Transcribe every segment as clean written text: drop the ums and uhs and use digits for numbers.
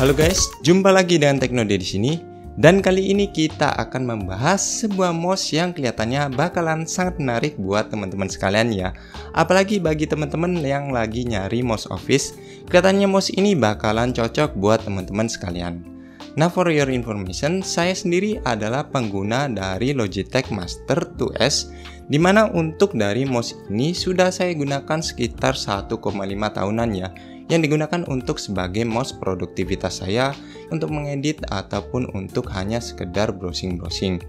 Halo guys, jumpa lagi dengan Teknode di sini. Dan kali ini kita akan membahas sebuah mouse yang kelihatannya bakalan sangat menarik buat teman-teman sekalian ya. Apalagi bagi teman-teman yang lagi nyari mouse office, kelihatannya mouse ini bakalan cocok buat teman-teman sekalian. Nah, for your information, saya sendiri adalah pengguna dari Logitech Master 2S, dimana untuk dari mouse ini sudah saya gunakan sekitar 1,5 tahunan ya, yang digunakan untuk sebagai mouse produktivitas saya untuk mengedit ataupun untuk hanya sekedar browsing-browsing.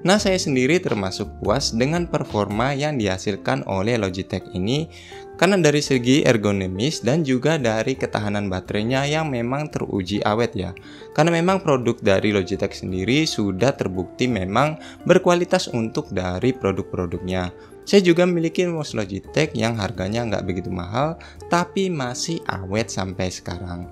Nah, saya sendiri termasuk puas dengan performa yang dihasilkan oleh Logitech ini karena dari segi ergonomis dan juga dari ketahanan baterainya yang memang teruji awet ya. Karena memang produk dari Logitech sendiri sudah terbukti memang berkualitas untuk dari produk-produknya. Saya juga memiliki mouse Logitech yang harganya nggak begitu mahal, tapi masih awet sampai sekarang.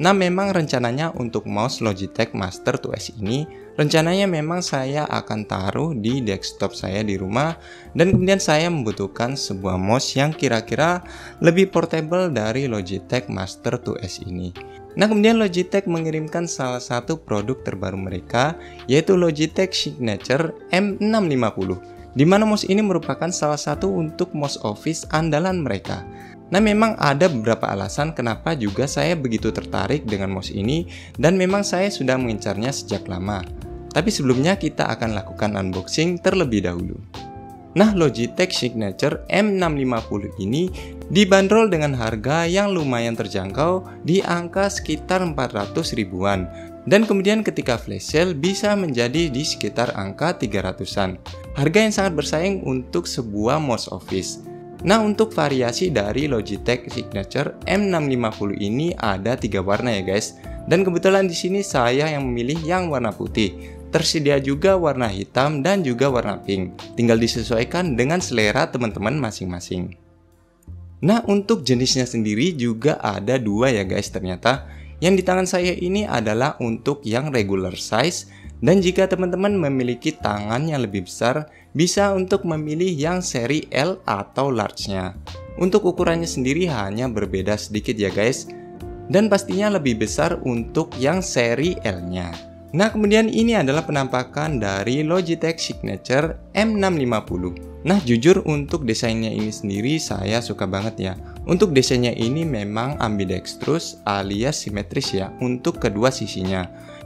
Nah, memang rencananya untuk mouse Logitech Master 2S ini, rencananya memang saya akan taruh di desktop saya di rumah, dan kemudian saya membutuhkan sebuah mouse yang kira-kira lebih portable dari Logitech Master 2S ini. Nah, kemudian Logitech mengirimkan salah satu produk terbaru mereka, yaitu Logitech Signature M650. Di mana mouse ini merupakan salah satu untuk mouse office andalan mereka. Nah, memang ada beberapa alasan kenapa juga saya begitu tertarik dengan mouse ini dan memang saya sudah mengincarnya sejak lama. Tapi sebelumnya kita akan lakukan unboxing terlebih dahulu. Nah, Logitech Signature M650 ini dibanderol dengan harga yang lumayan terjangkau di angka sekitar 400 ribuan. Dan kemudian ketika flash sale bisa menjadi di sekitar angka 300-an. Harga yang sangat bersaing untuk sebuah mouse office. Nah, untuk variasi dari Logitech Signature M650 ini ada 3 warna ya guys. Dan kebetulan di sini saya yang memilih yang warna putih. Tersedia juga warna hitam dan juga warna pink. Tinggal disesuaikan dengan selera teman-teman masing-masing. Nah, untuk jenisnya sendiri juga ada 2 ya guys ternyata. Yang di tangan saya ini adalah untuk yang regular size. Dan jika teman-teman memiliki tangan yang lebih besar, bisa untuk memilih yang seri L atau large-nya. Untuk ukurannya sendiri hanya berbeda sedikit ya guys. Dan pastinya lebih besar untuk yang seri L-nya. Nah, kemudian ini adalah penampakan dari Logitech Signature M650. Nah, jujur untuk desainnya ini sendiri saya suka banget ya. Untuk desainnya ini memang ambidextrous alias simetris ya untuk kedua sisinya.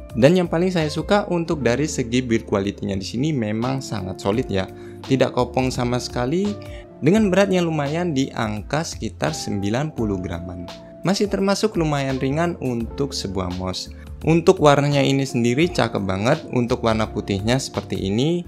Dan yang paling saya suka untuk dari segi build quality-nya di sini memang sangat solid ya. Tidak kopong sama sekali dengan berat yang lumayan di angka sekitar 90 graman. Masih termasuk lumayan ringan untuk sebuah mouse. Untuk warnanya ini sendiri cakep banget, untuk warna putihnya seperti ini.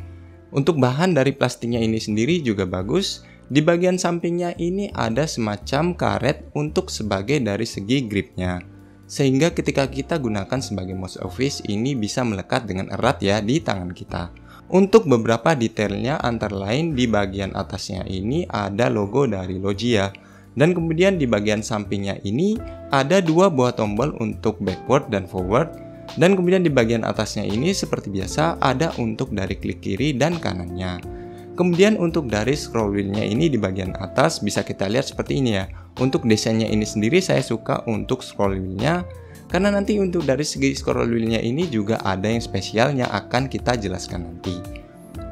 Untuk bahan dari plastiknya ini sendiri juga bagus. Di bagian sampingnya ini ada semacam karet untuk sebagai dari segi gripnya. Sehingga ketika kita gunakan sebagai mouse office ini bisa melekat dengan erat ya di tangan kita. Untuk beberapa detailnya antara lain di bagian atasnya ini ada logo dari Logi ya. Dan kemudian di bagian sampingnya ini ada 2 buah tombol untuk backward dan forward. Dan kemudian di bagian atasnya ini seperti biasa ada untuk dari klik kiri dan kanannya. Kemudian untuk dari scroll wheel-nya ini di bagian atas bisa kita lihat seperti ini ya. Untuk desainnya ini sendiri saya suka untuk scroll wheel-nya. Karena nanti untuk dari segi scroll wheel-nya ini juga ada yang spesial yang akan kita jelaskan nanti.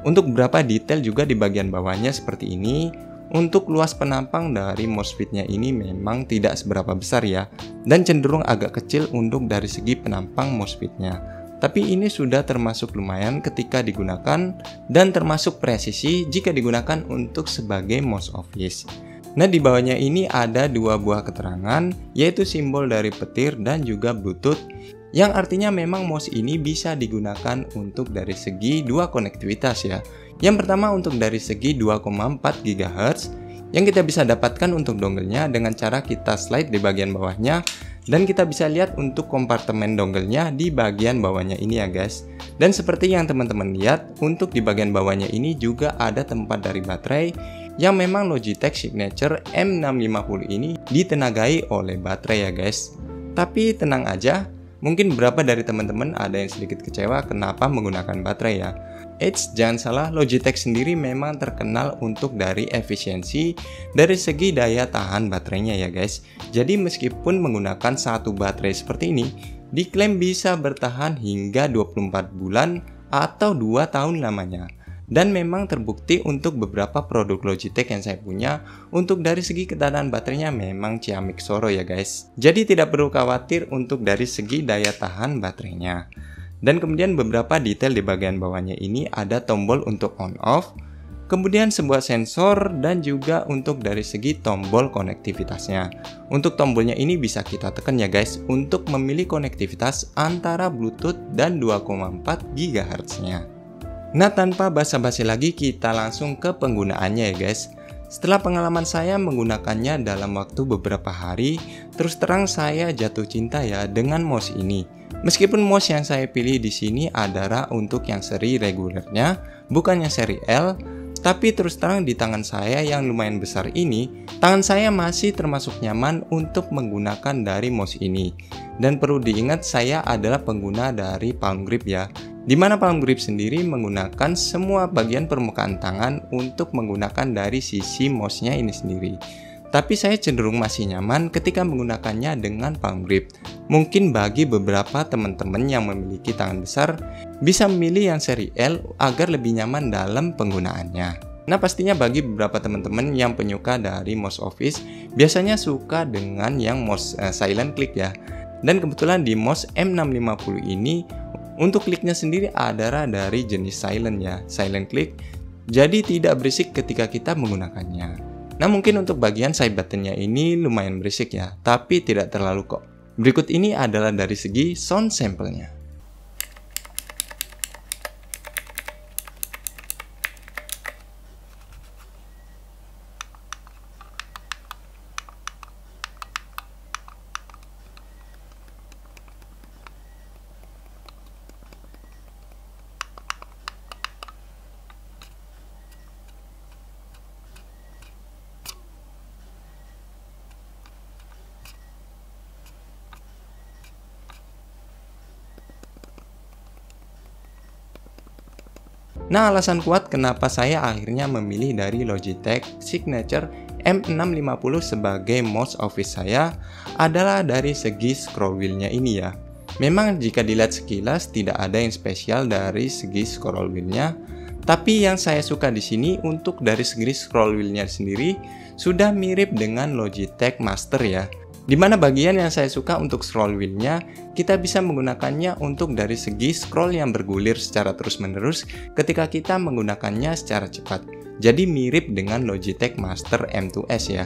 Untuk beberapa detail juga di bagian bawahnya seperti ini. Untuk luas penampang dari mousepad-nya ini memang tidak seberapa besar ya. Dan cenderung agak kecil untuk dari segi penampang mousepad-nya. Tapi ini sudah termasuk lumayan ketika digunakan dan termasuk presisi jika digunakan untuk sebagai mouse office. Nah, di bawahnya ini ada 2 buah keterangan, yaitu simbol dari petir dan juga Bluetooth, yang artinya memang mouse ini bisa digunakan untuk dari segi 2 konektivitas ya. Yang pertama untuk dari segi 2,4 GHz, yang kita bisa dapatkan untuk dongle-nya dengan cara kita slide di bagian bawahnya. Dan kita bisa lihat untuk kompartemen dongle-nya di bagian bawahnya ini ya guys. Dan seperti yang teman-teman lihat, untuk di bagian bawahnya ini juga ada tempat dari baterai yang memang Logitech Signature M650 ini ditenagai oleh baterai ya guys. Tapi tenang aja, mungkin beberapa dari teman-teman ada yang sedikit kecewa kenapa menggunakan baterai ya. Eits, jangan salah, Logitech sendiri memang terkenal untuk dari efisiensi dari segi daya tahan baterainya ya guys. Jadi meskipun menggunakan satu baterai seperti ini, diklaim bisa bertahan hingga 24 bulan atau 2 tahun lamanya. Dan memang terbukti untuk beberapa produk Logitech yang saya punya, untuk dari segi ketahanan baterainya memang ciamik soro ya guys. Jadi tidak perlu khawatir untuk dari segi daya tahan baterainya. Dan kemudian beberapa detail di bagian bawahnya ini ada tombol untuk on off, kemudian sebuah sensor, dan juga untuk dari segi tombol konektivitasnya. Untuk tombolnya ini bisa kita tekan ya guys untuk memilih konektivitas antara Bluetooth dan 2,4 GHz-nya. Nah, tanpa basa-basi lagi kita langsung ke penggunaannya ya guys. Setelah pengalaman saya menggunakannya dalam waktu beberapa hari, terus terang saya jatuh cinta ya dengan mouse ini. Meskipun mouse yang saya pilih di sini adalah untuk yang seri regulernya, bukan yang seri L, tapi terus terang di tangan saya yang lumayan besar ini, tangan saya masih termasuk nyaman untuk menggunakan dari mouse ini. Dan perlu diingat saya adalah pengguna dari palm grip ya, dimana palm grip sendiri menggunakan semua bagian permukaan tangan untuk menggunakan dari sisi mouse-nya ini sendiri. Tapi saya cenderung masih nyaman ketika menggunakannya dengan palm grip. Mungkin bagi beberapa teman-teman yang memiliki tangan besar, bisa memilih yang seri L agar lebih nyaman dalam penggunaannya. Nah, pastinya bagi beberapa teman-teman yang penyuka dari mouse office, biasanya suka dengan yang mouse silent click ya. Dan kebetulan di mouse M650 ini, untuk kliknya sendiri adalah dari jenis silent ya, silent click. Jadi tidak berisik ketika kita menggunakannya. Nah, mungkin untuk bagian side buttonnya ini lumayan berisik ya, tapi tidak terlalu kok. Berikut ini adalah dari segi sound sample-nya. Nah, alasan kuat kenapa saya akhirnya memilih dari Logitech Signature M650 sebagai mouse office saya adalah dari segi scroll wheel-nya ini ya. Memang jika dilihat sekilas tidak ada yang spesial dari segi scroll wheel-nya, tapi yang saya suka di sini untuk dari segi scroll wheel-nya sendiri sudah mirip dengan Logitech Master ya. Dimana bagian yang saya suka untuk scroll wheel-nya, kita bisa menggunakannya untuk dari segi scroll yang bergulir secara terus-menerus ketika kita menggunakannya secara cepat. Jadi mirip dengan Logitech Master M2S ya.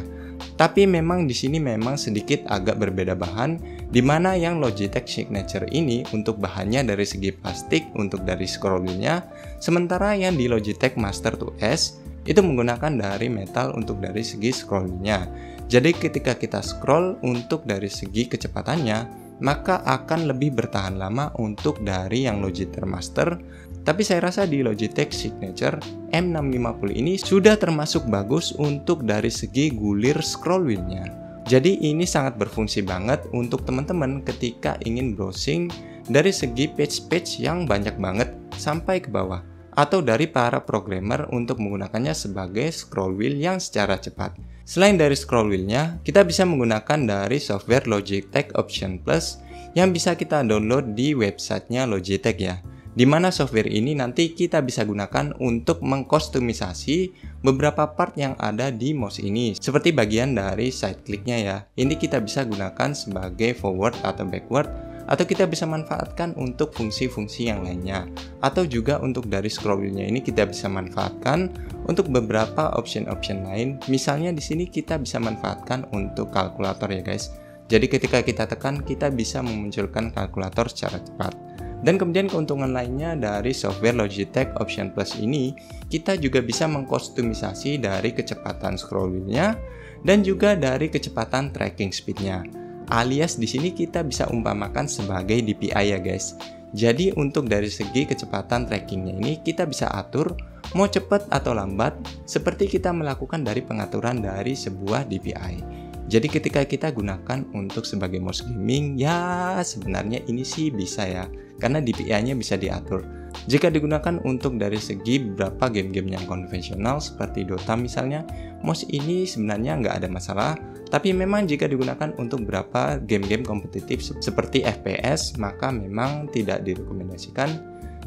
Tapi memang di sini memang sedikit agak berbeda bahan, dimana yang Logitech Signature ini untuk bahannya dari segi plastik untuk dari scroll wheel-nya, sementara yang di Logitech Master 2S itu menggunakan dari metal untuk dari segi scroll wheel-nya. Jadi ketika kita scroll untuk dari segi kecepatannya, maka akan lebih bertahan lama untuk dari yang Logitech Master. Tapi saya rasa di Logitech Signature M650 ini sudah termasuk bagus untuk dari segi gulir scroll wheel-nya. Jadi ini sangat berfungsi banget untuk teman-teman ketika ingin browsing dari segi page-page yang banyak banget sampai ke bawah, atau dari para programmer untuk menggunakannya sebagai scroll wheel yang secara cepat. Selain dari scroll wheel-nya, kita bisa menggunakan dari software Logitech Option Plus yang bisa kita download di websitenya Logitech ya. Dimana software ini nanti kita bisa gunakan untuk mengkustomisasi beberapa part yang ada di mouse ini. Seperti bagian dari side click-nya ya. Ini kita bisa gunakan sebagai forward atau backward, atau kita bisa manfaatkan untuk fungsi-fungsi yang lainnya, atau juga untuk dari scroll wheel-nya ini kita bisa manfaatkan untuk beberapa option-option lain. Misalnya di sini kita bisa manfaatkan untuk kalkulator ya guys. Jadi ketika kita tekan kita bisa memunculkan kalkulator secara cepat. Dan kemudian keuntungan lainnya dari software Logitech Option Plus ini, kita juga bisa mengkustomisasi dari kecepatan scroll wheel-nya dan juga dari kecepatan tracking speed-nya. Alias di sini kita bisa umpamakan sebagai DPI ya guys. Jadi untuk dari segi kecepatan trackingnya ini kita bisa atur mau cepat atau lambat seperti kita melakukan dari pengaturan dari sebuah DPI. Jadi ketika kita gunakan untuk sebagai mouse gaming ya sebenarnya ini sih bisa ya, karena DPI-nya bisa diatur. Jika digunakan untuk dari segi beberapa game-game yang konvensional seperti Dota misalnya, mouse ini sebenarnya nggak ada masalah. Tapi memang jika digunakan untuk beberapa game-game kompetitif seperti FPS, maka memang tidak direkomendasikan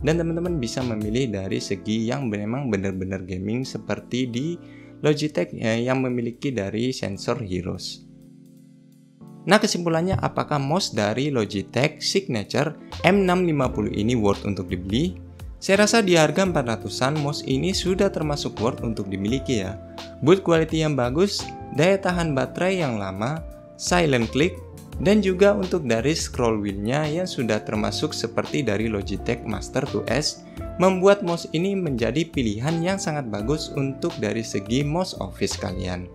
dan teman-teman bisa memilih dari segi yang memang benar-benar gaming seperti di Logitech yang memiliki dari sensor Heroes. Nah, kesimpulannya, apakah mouse dari Logitech Signature M650 ini worth untuk dibeli? Saya rasa di harga 400-an mouse ini sudah termasuk worth untuk dimiliki ya. Build quality yang bagus, daya tahan baterai yang lama, silent click, dan juga untuk dari scroll wheel-nya yang sudah termasuk seperti dari Logitech Master 2S, membuat mouse ini menjadi pilihan yang sangat bagus untuk dari segi mouse office kalian.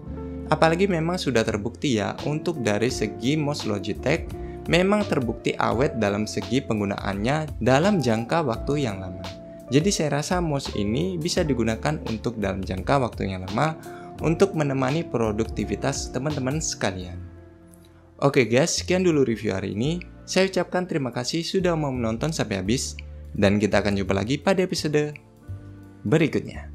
Apalagi memang sudah terbukti ya, untuk dari segi mouse Logitech memang terbukti awet dalam segi penggunaannya dalam jangka waktu yang lama. Jadi saya rasa mouse ini bisa digunakan untuk dalam jangka waktu yang lama untuk menemani produktivitas teman-teman sekalian. Oke guys, sekian dulu review hari ini. Saya ucapkan terima kasih sudah mau menonton sampai habis dan kita akan jumpa lagi pada episode berikutnya.